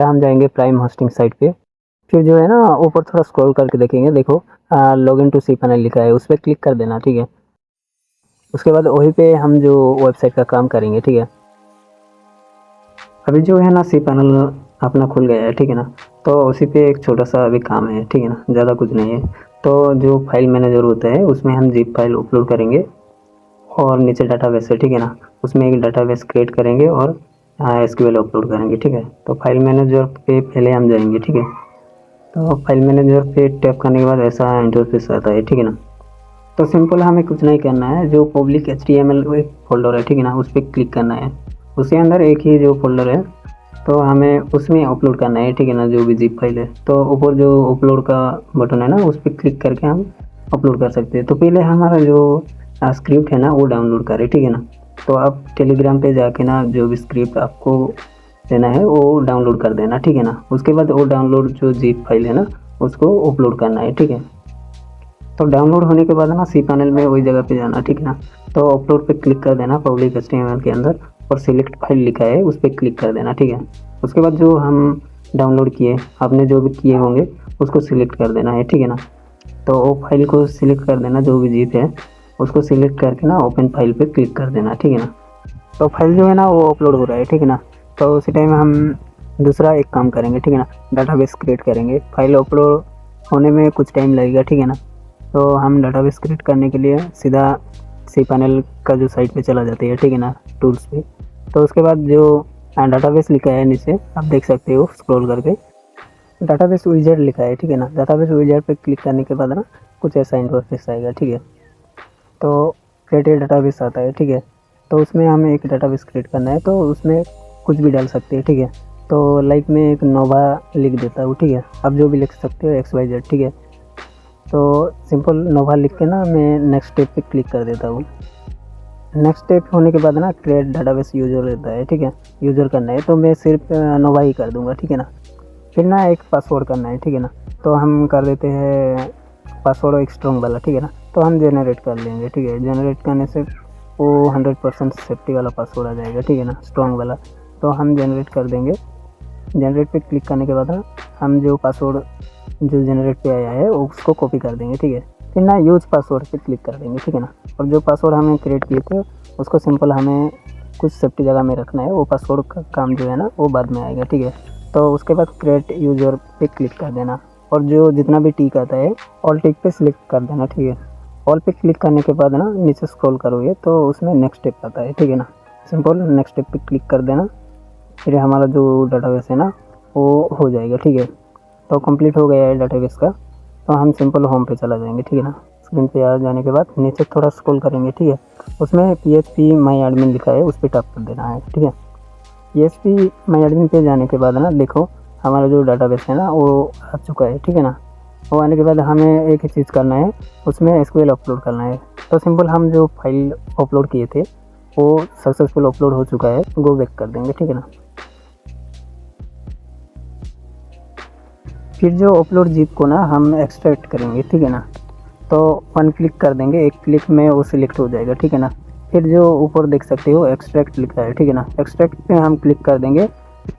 हम जाएंगे prime hosting site पे। फिर जो है ना ऊपर थोड़ा स्क्रॉल करके देखेंगे, देखो लॉगिन टू cPanel लिखा है, उस पर क्लिक कर देना, ठीक है। उसके बाद वहीं पे हम जो वेबसाइट का काम करेंगे, ठीक है। अभी जो है ना cPanel अपना खुल गया है, ठीक है ना। तो उसी पे एक छोटा सा अभी काम है, ठीक है ना, ज़्यादा कुछ नहीं है। तो जो फाइल मैनेजर होता है उसमें हम जिप फाइल अपलोड करेंगे और नीचे डाटाबेस है, ठीक है ना, उसमें एक डाटाबेस क्रिएट करेंगे और एसक्यूएल अपलोड करेंगे, ठीक है। तो फाइल मैनेजर पे पहले हम जाएंगे, ठीक है। तो फाइल मैनेजर पे टैप करने के बाद ऐसा इंटरफेस आता है, ठीक है ना। तो सिंपल हमें कुछ नहीं करना है, जो पब्लिक HTML एक फोल्डर है, ठीक है ना, उस पर क्लिक करना है। उसके अंदर एक ही जो फोल्डर है तो हमें उसमें अपलोड करना है, ठीक है ना, जो भी जिप फाइल है। तो ऊपर जो अपलोड का बटन है ना उस पर क्लिक करके हम अपलोड कर सकते हैं। तो पहले हमारा जो स्क्रिप्ट है ना वो डाउनलोड करें, ठीक है ना। तो आप टेलीग्राम पे जाके ना जो भी स्क्रिप्ट आपको देना है वो डाउनलोड कर देना, ठीक है ना। उसके बाद वो डाउनलोड जो जिप फाइल है ना उसको अपलोड करना है, ठीक है। तो डाउनलोड होने के बाद ना cPanel में वही जगह पे जाना, ठीक है ना। तो अपलोड पे क्लिक कर देना पब्लिक HTML के अंदर, और सिलेक्ट फाइल लिखा है उस पर क्लिक कर देना, ठीक है। उसके बाद जो हम डाउनलोड किए, आपने जो भी किए होंगे उसको सिलेक्ट कर देना है, ठीक है ना। तो वो फाइल को सिलेक्ट कर देना, जो भी जिप है उसको सिलेक्ट करके ना ओपन फाइल पे क्लिक कर देना, ठीक है ना। तो फाइल जो है ना वो अपलोड हो रहा है, ठीक है ना। तो उसी टाइम हम दूसरा एक काम करेंगे, ठीक है ना, डाटाबेस क्रिएट करेंगे। फाइल अपलोड होने में कुछ टाइम लगेगा, ठीक है ना। तो हम डाटाबेस क्रिएट करने के लिए सीधा cPanel का जो साइट पे चला जाते हैं, ठीक है ना, टूल्स पे। तो उसके बाद जो डाटाबेस लिखा है नीचे आप देख सकते हो स्क्रॉल करके, डाटाबेस विज़ार्ड लिखा है, ठीक है ना। डाटाबेस विज़ार्ड पे क्लिक करने के बाद ना कुछ ऐसा इंटरफेस आएगा, ठीक है। तो क्रिएट डाटाबेस आता है, ठीक है। तो उसमें हमें एक डाटाबेस क्रिएट करना है, तो उसमें कुछ भी डाल सकते हैं, ठीक है। तो लाइक मैं एक नोवा लिख देता हूँ, ठीक है। आप जो भी लिख सकते हो XYZ, ठीक है। तो सिंपल नोवा लिख के ना मैं नेक्स्ट स्टेप पे क्लिक कर देता हूँ। नेक्स्ट स्टेप होने के बाद ना क्रिएट डाटाबेस यूज़र रहता है, ठीक है। यूज़र करना है तो मैं सिर्फ नोवा ही कर दूँगा, ठीक है ना। फिर ना एक पासवर्ड करना है, ठीक है ना। तो हम कर देते हैं पासवर्ड एक स्ट्रॉन्ग वाला, ठीक है ना। तो हम जनरेट कर लेंगे, ठीक है। जनरेट करने से वो 100% सेफ्टी वाला पासवर्ड आ जाएगा, ठीक है ना, स्ट्रॉन्ग वाला। तो हम जनरेट कर देंगे। जनरेट पे क्लिक करने के बाद ना हम जो पासवर्ड जो जनरेट पे आया है उसको कॉपी कर देंगे, ठीक है। फिर ना यूज़ पासवर्ड पे क्लिक कर देंगे, ठीक है ना। और जो पासवर्ड हमें क्रिएट किए थे उसको सिंपल हमें कुछ सेफ्टी जगह में रखना है। वो पासवर्ड का काम जो है ना वो बाद में आएगा, ठीक है। तो उसके बाद क्रिएट यूज़र पे क्लिक कर देना, और जो जितना भी टिक आता है ऑल टिक पे सिलेक्ट कर देना, ठीक है। ऑल पे क्लिक करने के बाद ना नीचे स्क्रॉल करोगे तो उसमें नेक्स्ट स्टेप आता है, ठीक है ना। सिंपल नेक्स्ट स्टेप पे क्लिक कर देना, फिर हमारा जो डाटाबेस है ना वो हो जाएगा, ठीक है। तो कंप्लीट हो गया है डाटाबेस का। तो हम सिंपल होम पे चला जाएंगे, ठीक है ना। स्क्रीन पे आ जाने के बाद नीचे थोड़ा स्क्रॉल करेंगे, ठीक है। उसमें PHP माई एडमिन लिखा है उस पर टैप कर देना है, ठीक है। PHP माई एडमिन पे जाने के बाद ना देखो हमारा जो डाटाबेस है ना वो आ चुका है, ठीक है ना। वो आने के बाद हमें एक ही चीज़ करना है, उसमें SQL अपलोड करना है। तो सिंपल हम जो फाइल अपलोड किए थे वो सक्सेसफुल अपलोड हो चुका है, गो बैक कर देंगे, ठीक है ना। फिर जो अपलोड जिप को ना हम एक्सट्रैक्ट करेंगे, ठीक है ना। तो वन क्लिक कर देंगे, एक क्लिक में वो सिलेक्ट हो जाएगा, ठीक है ना। फिर जो ऊपर देख सकते हो एक्सट्रैक्ट लिखा है, ठीक है ना, एक्सट्रैक्ट पे हम क्लिक कर देंगे।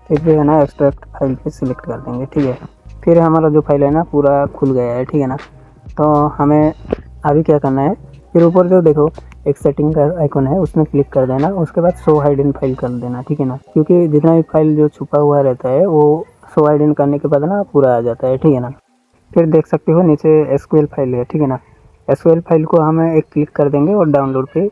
फिर जो है ना एक्सट्रैक्ट फाइल पे सिलेक्ट कर देंगे, ठीक है। फिर हमारा जो फाइल है ना पूरा खुल गया है, ठीक है ना। तो हमें अभी क्या करना है, फिर ऊपर जो देखो एक सेटिंग का आइकन है उसमें क्लिक कर देना। उसके बाद शो हाइडन फाइल कर देना, ठीक है ना, क्योंकि जितना भी फाइल जो छुपा हुआ रहता है वो शो हाइडन करने के बाद ना पूरा आ जाता है, ठीक है ना। फिर देख सकते हो नीचे SQL फाइल है, ठीक है ना। SQL फाइल को हम एक क्लिक कर देंगे और डाउनलोड पे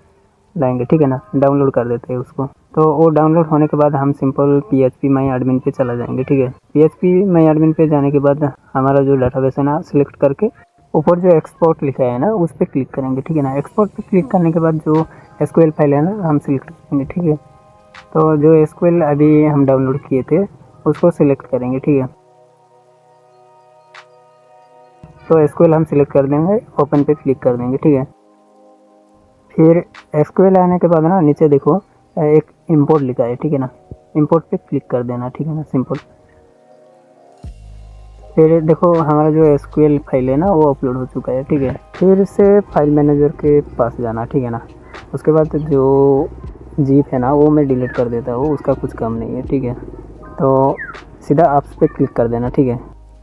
लाएंगे, ठीक है ना। डाउनलोड कर देते हैं उसको। तो वो डाउनलोड होने के बाद हम सिंपल PHP माई एडमिन पे चला जाएंगे, ठीक है। PHP माई एडमिन पे जाने के बाद हमारा जो डाटाबेस है ना सिलेक्ट करके ऊपर जो एक्सपोर्ट लिखा है ना उस पर क्लिक करेंगे, ठीक है ना। एक्सपोर्ट पे क्लिक करने के बाद जो SQL फाइल है ना हम सिलेक्ट करेंगे, ठीक है। तो जो SQL अभी हम डाउनलोड किए थे उसको सिलेक्ट करेंगे, ठीक है। तो SQL हम सिलेक्ट कर देंगे, ओपन पे क्लिक कर देंगे, ठीक है। फिर SQL आने के बाद ना नीचे देखो एक इंपोर्ट लिखा है, ठीक है ना। इंपोर्ट पे क्लिक कर देना, ठीक है ना, सिंपल। फिर देखो हमारा जो SQL फाइल है ना वो अपलोड हो चुका है, ठीक है। फिर से फाइल मैनेजर के पास जाना, ठीक है ना। उसके बाद जो जिप है ना वो मैं डिलीट कर देता हूँ, उसका कुछ काम नहीं है, ठीक है। तो सीधा apps पे क्लिक कर देना, ठीक है।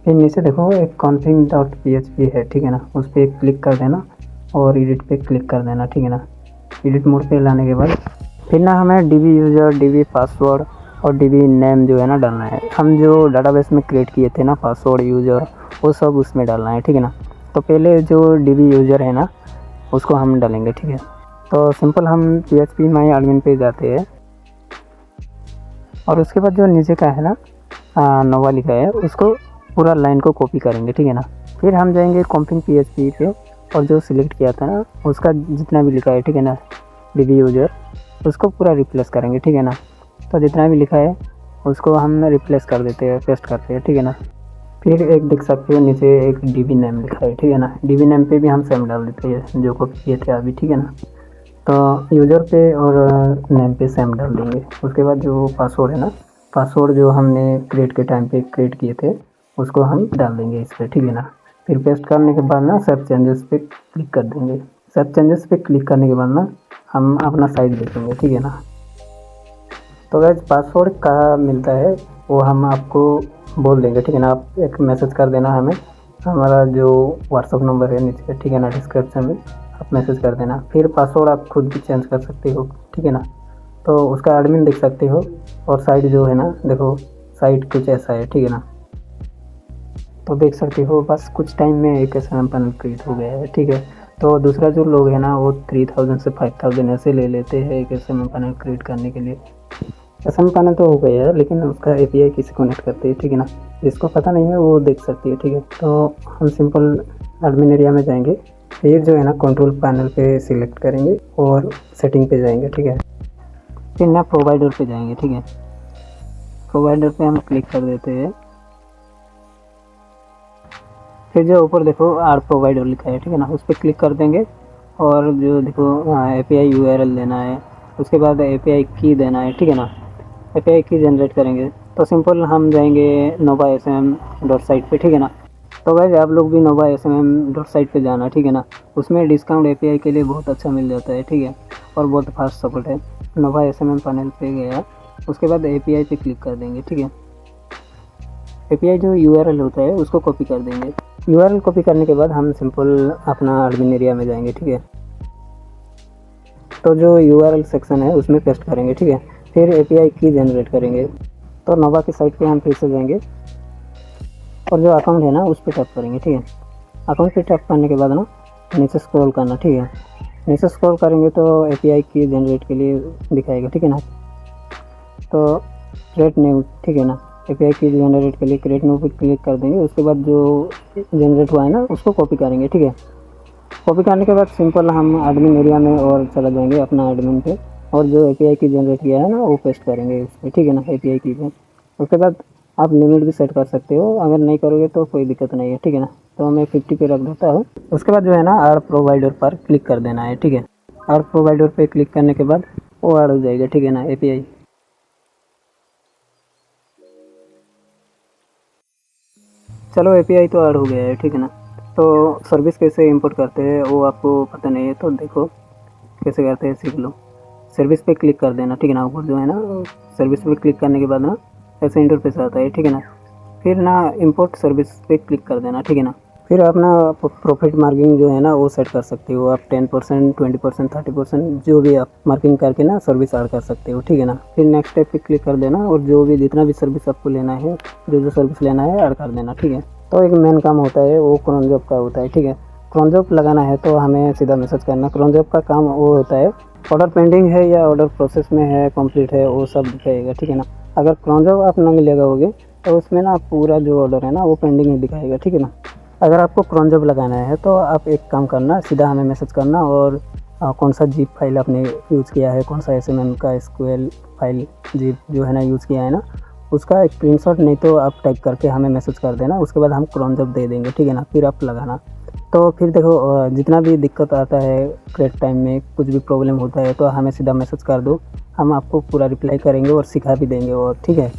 फिर नीचे देखो एक config.php है, ठीक है ना, उस पर क्लिक कर देना और एडिट पे क्लिक कर देना, ठीक है ना। एडिट मोड पे लाने के बाद फिर ना हमें db यूज़र, db पासवर्ड और db नेम जो है ना डालना है। हम जो डाटाबेस में क्रिएट किए थे ना पासवर्ड, यूज़र, वो सब उसमें डालना है, ठीक है ना। तो पहले जो db यूज़र है ना उसको हम डालेंगे, ठीक है। तो सिंपल हम php माई एडमिन पे जाते हैं और उसके बाद जो नीचे का है ना नोवा लिखा है उसको पूरा लाइन को कॉपी करेंगे, ठीक है ना। फिर हम जाएंगे config php पे और जो सिलेक्ट किया था ना उसका जितना भी लिखा है, ठीक है ना, db यूज़र, उसको पूरा रिप्लेस करेंगे, ठीक है ना। तो जितना भी लिखा है उसको हम रिप्लेस कर देते हैं, पेस्ट करते हैं, ठीक है ना। फिर एक देख सकते हो नीचे एक db नेम लिखा है, ठीक है ना। db नेम पे भी हम सेम डाल देते हैं जो कॉपी किए थे अभी, ठीक है ना। तो यूज़र पे और नेम पे सेम डाल देंगे। उसके बाद जो पासवर्ड है ना, पासवर्ड जो हमने क्रिएट के टाइम पे क्रिएट किए थे उसको हम डाल देंगे इस पर, ठीक है ना। फिर पेस्ट करने के बाद ना सेव चेंजेस पे क्लिक कर देंगे। सेव चेंजेस पे क्लिक करने के बाद ना हम अपना साइट देखेंगे, ठीक है ना। तो गाइस पासवर्ड कहाँ मिलता है वो हम आपको बोल देंगे, ठीक है ना। आप एक मैसेज कर देना हमें, हमारा जो व्हाट्सअप नंबर है नीचे, ठीक है ना, डिस्क्रिप्शन में आप मैसेज कर देना। फिर पासवर्ड आप खुद भी चेंज कर सकते हो, ठीक है ना। तो उसका एडमिन देख सकते हो और साइट जो है ना देखो, साइट कुछ ऐसा है, ठीक है ना। तो देख सकते हो बस कुछ टाइम में एक एसएमएम पैनल क्रिएट हो गया है, ठीक है। तो दूसरा जो लोग है ना वो 3000 से 5000 ऐसे ले लेते हैं एक एसएमएम पैनल क्रिएट करने के लिए। एसएमएम पैनल तो हो गया है लेकिन उसका एपीआई किसे कनेक्ट करते हैं, ठीक है ना। जिसको पता नहीं है वो देख सकती है, ठीक है। तो हम सिंपल एडमिन एरिया में जाएंगे, फिर जो है ना कंट्रोल पैनल पे सिलेक्ट करेंगे और सेटिंग पे जाएंगे, ठीक है। फिर ना प्रोवाइडर पे जाएंगे, ठीक है। प्रोवाइडर पे हम क्लिक कर देते हैं। फिर जो ऊपर देखो आर प्रोवाइडर लिखा है, ठीक है ना, उस पर क्लिक कर देंगे और जो देखो एपीआई यूआरएल देना है, उसके बाद एपीआई की देना है, ठीक है ना। एपीआई की जनरेट करेंगे तो सिंपल हम जाएंगे नोवा smm.site पे, ठीक है ना। तो भाई आप लोग भी नोवा smm.site पे जाना, ठीक है ना। उसमें डिस्काउंट एपीआई के लिए बहुत अच्छा मिल जाता है, ठीक है, और बहुत फास्ट सपोर्ट है। नोवा smm पैनल पे गया, उसके बाद एपीआई पे क्लिक कर देंगे, ठीक है। एपीआई जो यूआरएल होता है उसको कॉपी कर देंगे। यूआरएल कॉपी करने के बाद हम सिंपल अपना एडमिन एरिया में जाएंगे, ठीक है। तो जो यूआरएल सेक्शन है उसमें पेस्ट करेंगे, ठीक है। फिर एपीआई की जनरेट करेंगे। तो नोवा की साइट पे हम फिर से जाएंगे और जो अकाउंट है ना उस पर टैप करेंगे, ठीक है। अकाउंट पे टैप करने के बाद ना नीचे स्क्रॉल करना, ठीक है। नीचे स्क्रॉल करेंगे तो एपीआई की जनरेट के लिए दिखाएगा, ठीक है ना। तो क्रिएट न्यू, ठीक है ना, एपीआई की जनरेट के लिए क्रिएट न्यू पे क्लिक कर देंगे। उसके बाद जो जनरेट हुआ है ना उसको कॉपी करेंगे, ठीक है। कॉपी करने के बाद सिंपल हम एडमिन एरिया में और चला जाएंगे अपना एडमिन पे और जो एपीआई की जनरेट किया है ना वो पेस्ट करेंगे इस पर, ठीक है ना, एपीआई की पे। उसके बाद आप लिमिट भी सेट कर सकते हो, अगर नहीं करोगे तो कोई दिक्कत नहीं है, ठीक है ना। तो मैं 50 पे रख देता हूँ। उसके बाद जो है ना आर प्रोवाइडर पर क्लिक कर देना है, ठीक है। आर प्रोवाइडर पे क्लिक करने के बाद वो ऐड हो जाएगा, ठीक है ना, एपीआई। चलो एपीआई तो ऐड हो गया है, ठीक है ना। तो सर्विस कैसे इंपोर्ट करते हैं वो आपको पता नहीं है तो देखो कैसे करते हैं, सीख लो। सर्विस पे क्लिक कर देना, ठीक है ना। ऊपर जो है ना सर्विस पे क्लिक करने के बाद ना ऐसे इंटरफेस आता है, ठीक है ना। फिर ना इंपोर्ट सर्विस पे क्लिक कर देना, ठीक है ना। फिर अपना प्रॉफिट मार्जिन जो है ना वो सेट कर सकते हो आप, 10%, 20%, 30%, जो भी आप मार्किंग करके ना सर्विस ऐड कर सकते हो, ठीक है ना। फिर नेक्स्ट स्टेप पे क्लिक कर देना और जो भी जितना भी सर्विस आपको लेना है, जो सर्विस लेना है ऐड कर देना, ठीक है। तो एक मेन काम होता है वो क्रोन जॉब का होता है, ठीक है। क्रोन जॉब लगाना है तो हमें सीधा मैसेज करना। क्रोन जॉब का काम वो होता है ऑर्डर पेंडिंग है या ऑर्डर प्रोसेस में है, कंप्लीट है, वो सब दिखाएगा, ठीक है ना। अगर क्रोन जॉब आप नहीं लगाओगे तो उसमें ना पूरा जो ऑर्डर है ना वो पेंडिंग ही दिखाएगा, ठीक है ना। अगर आपको क्रोन जॉब लगाना है तो आप एक काम करना, सीधा हमें मैसेज करना और कौन सा जिप फाइल आपने यूज़ किया है, कौन सा एसएमएम का एसक्यूएल फाइल जिप जो है ना यूज़ किया है ना, उसका एक स्क्रीनशॉट नहीं तो आप टाइप करके हमें मैसेज कर देना। उसके बाद हम क्रोन जॉब दे देंगे, ठीक है ना। फिर आप लगाना। तो फिर देखो जितना भी दिक्कत आता है क्रिएट टाइम में, कुछ भी प्रॉब्लम होता है तो हमें सीधा मैसेज कर दो, हम आपको पूरा रिप्लाई करेंगे और सिखा भी देंगे और, ठीक है।